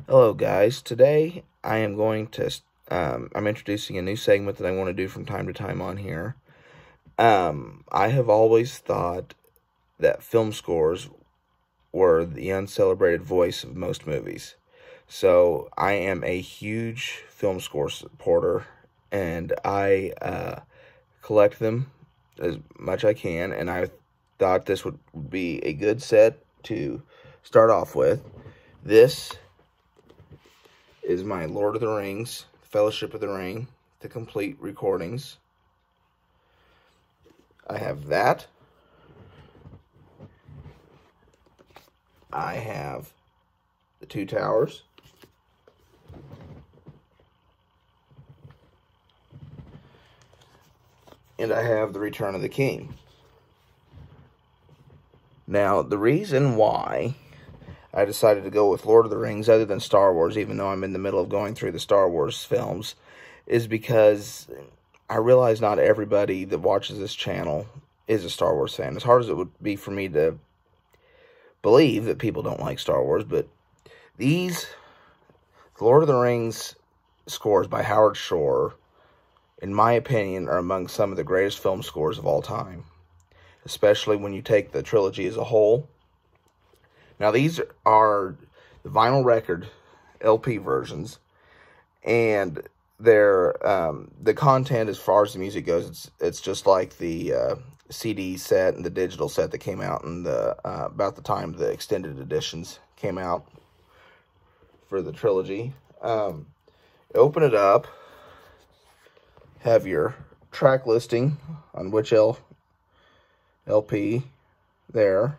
Hello guys, today I am going to, I'm introducing a new segment that I want to do from time to time on here. I have always thought that film scores were the uncelebrated voice of most movies. So I am a huge film score supporter, and I collect them as much as I can, and I thought this would be a good set to start off with. This is my Lord of the Rings, Fellowship of the Ring, the complete recordings. I have that. I have the Two Towers. And I have the Return of the King. Now, the reason why I decided to go with Lord of the Rings other than Star Wars, even though I'm in the middle of going through the Star Wars films, is because I realize not everybody that watches this channel is a Star Wars fan. As hard as it would be for me to believe that people don't like Star Wars, but these Lord of the Rings scores by Howard Shore, in my opinion, are among some of the greatest film scores of all time, especially when you take the trilogy as a whole. Now, these are the vinyl record LP versions, and they're the content as far as the music goes, it's just like the CD set and the digital set that came out in the about the time the extended editions came out for the trilogy. Open it up, have your track listing on which LP there.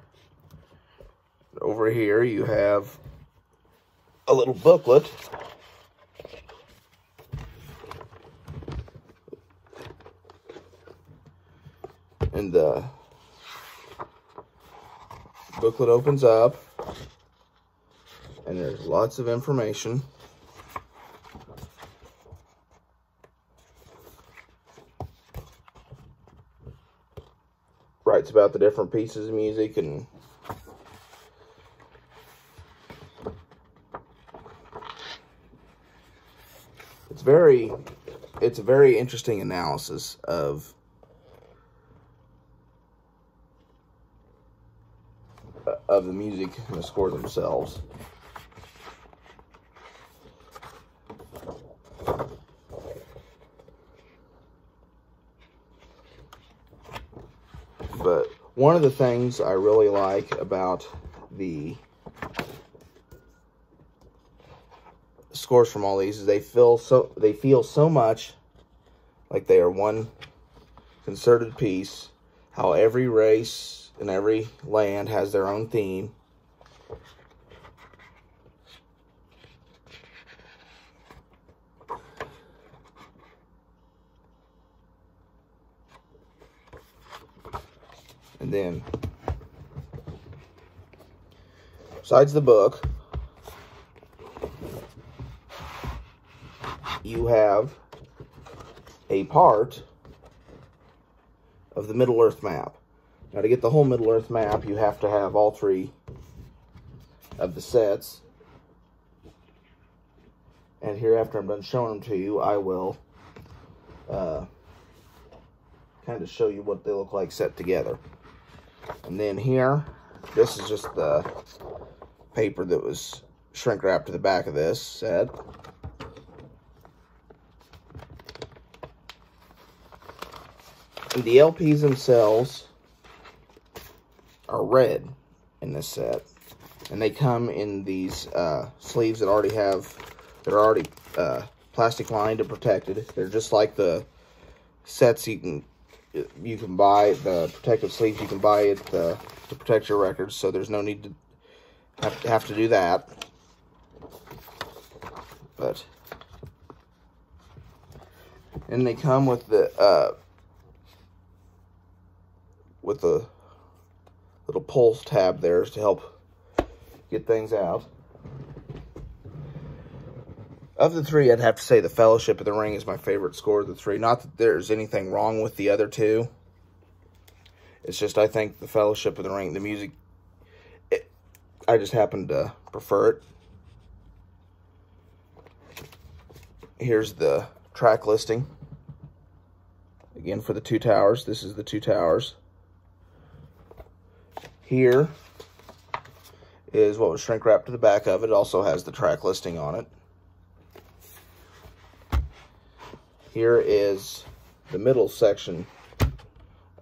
Over here, you have a little booklet. And the booklet opens up, and there's lots of information. Writes about the different pieces of music and it's a very interesting analysis of the music and the score themselves. But one of the things I really like about the scores from all these is they feel so much like they are one concerted piece. How every race and every land has their own theme. And then, besides the book, you have a part of the Middle-earth map. Now, to get the whole Middle-earth map, you have to have all three of the sets. And here, after I'm done showing them to you, I will kind of show you what they look like set together. And then here, this is just the paper that was shrink wrapped to the back of this set. And the LPs themselves are red in this set, and they come in these sleeves that are already plastic lined and protected. They're just like the sets you can buy, the protective sleeves you can buy at to protect your records, so there's no need to have to do that. But and they come with the little pulse tab there to help get things out. Of the three, I'd have to say the Fellowship of the Ring is my favorite score of the three. Not that there's anything wrong with the other two. It's just I think the Fellowship of the Ring, the music, I just happen to prefer it. Here's the track listing. Again, for the Two Towers. This is the Two Towers. Here is what was shrink wrapped to the back of it. It also has the track listing on it. Here is the middle section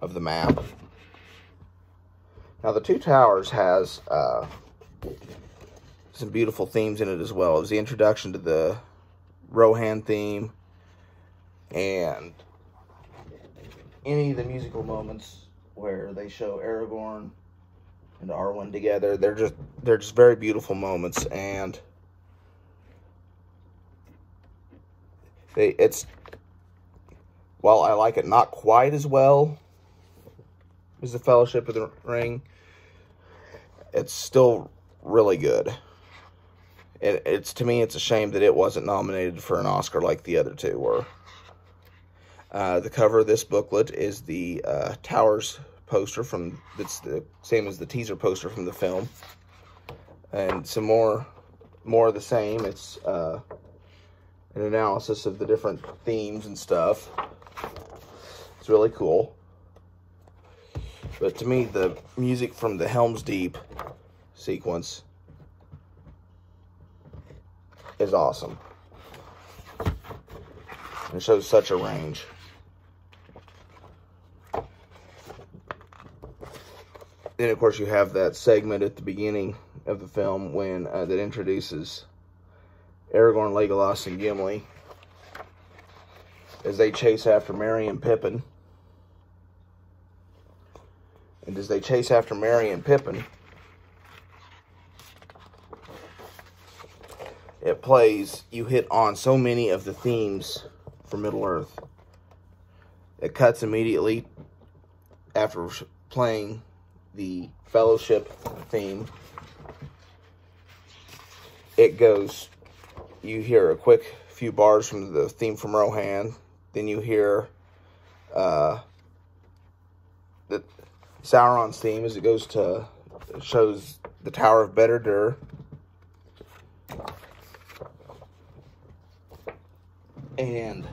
of the map. Now, the Two Towers has some beautiful themes in it as well. It was the introduction to the Rohan theme, and any of the musical moments where they show Aragorn and Arwen together, they're just very beautiful moments. And while I like it not quite as well as the Fellowship of the Ring, it's still really good. To me, it's a shame that it wasn't nominated for an Oscar like the other two were. The cover of this booklet is the Towers poster that's the same as the teaser poster from the film, and some more of the same. It's an analysis of the different themes and stuff. It's really cool. But to me, the music from the Helm's Deep sequence is awesome. It shows such a range. Then, of course, you have that segment at the beginning of the film when that introduces Aragorn, Legolas, and Gimli as they chase after Merry and Pippin. And as they chase after Merry and Pippin, it plays, you hit on so many of the themes for Middle-earth. It cuts immediately after playing the Fellowship theme. It goes, you hear a quick few bars from the theme from Rohan, then you hear the Sauron's theme as it goes to, it shows the Tower of Better-dur. And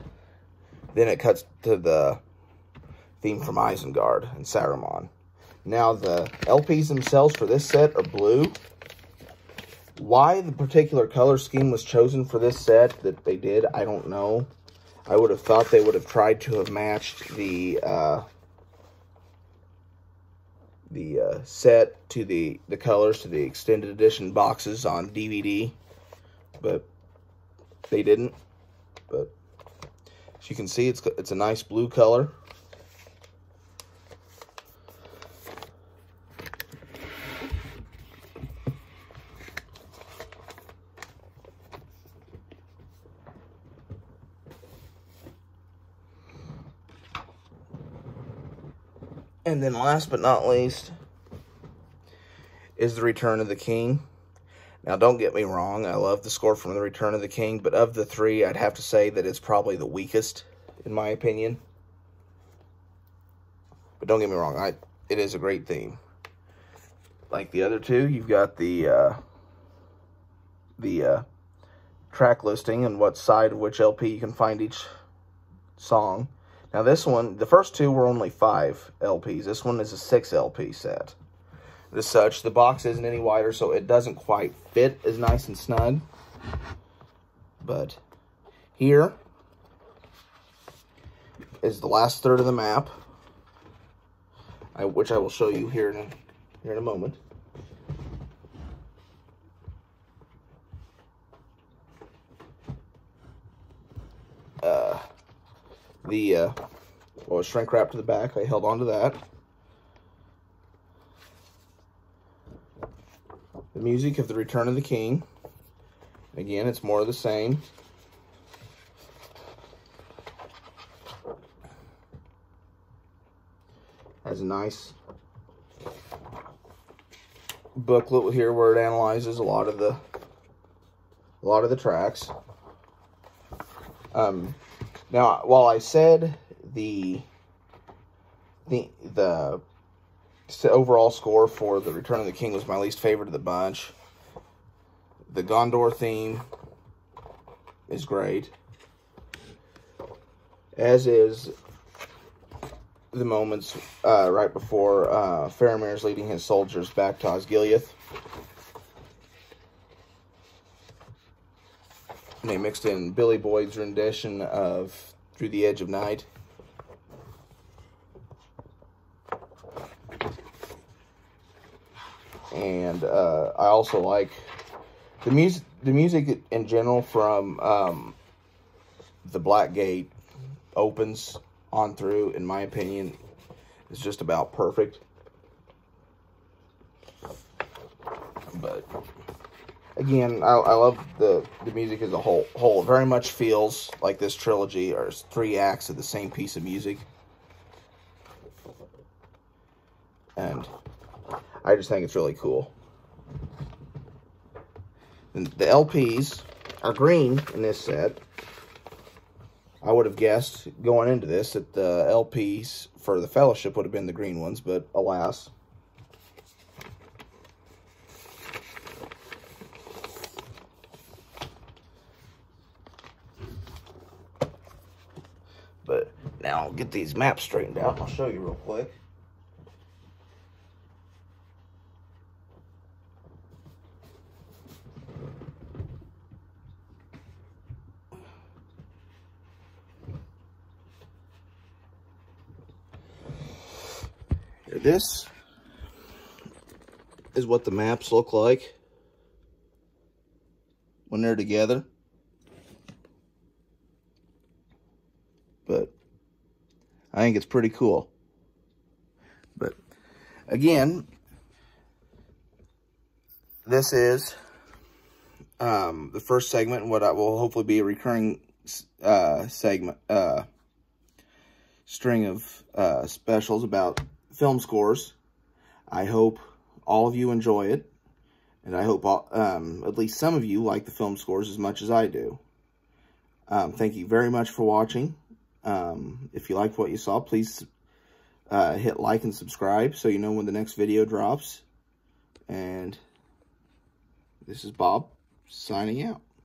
then it cuts to the theme from Isengard and Saruman. Now, the LPs themselves for this set are blue. Why the particular color scheme was chosen for this set that they did, I don't know. I would have thought they would have tried to have matched the set to the colors to the extended edition boxes on DVD, but they didn't. But as you can see, it's a nice blue color. And then last but not least is The Return of the King. Now, don't get me wrong, I love the score from The Return of the King, but of the three, I'd have to say that it's probably the weakest, in my opinion. But don't get me wrong, it is a great theme. Like the other two, you've got the track listing and what side of which LP you can find each song. Now this one, the first two were only 5 LPs. This one is a 6 LP set. As such, the box isn't any wider, so it doesn't quite fit as nice and snug. But here is the last third of the map, which I will show you here in a moment. Well, shrink wrap to the back. I held on to that. The music of The Return of the King. Again, it's more of the same. Has a nice booklet here where it analyzes a lot of the tracks. Now, while I said the overall score for The Return of the King was my least favorite of the bunch, the Gondor theme is great. as is the moments right before Faramir's leading his soldiers back to Osgiliath. And they mixed in Billy Boyd's rendition of Through the Edge of Night. And I also like the music in general from the Black Gate opens on through, in my opinion, is just about perfect. But again, I love the music as a whole. It very much feels like this trilogy are 3 acts of the same piece of music. And I just think it's really cool. And the LPs are green in this set. I would have guessed going into this that the LPs for the Fellowship would have been the green ones, but alas. But now I'll get these maps straightened out and I'll show you real quick. This is what the maps look like when they're together. But I think it's pretty cool. But again, this is the first segment, what will hopefully be a recurring segment, string of specials about film scores. I hope all of you enjoy it, and I hope at least some of you like the film scores as much as I do. Thank you very much for watching. If you liked what you saw, please hit like and subscribe so you know when the next video drops. And this is Bob signing out.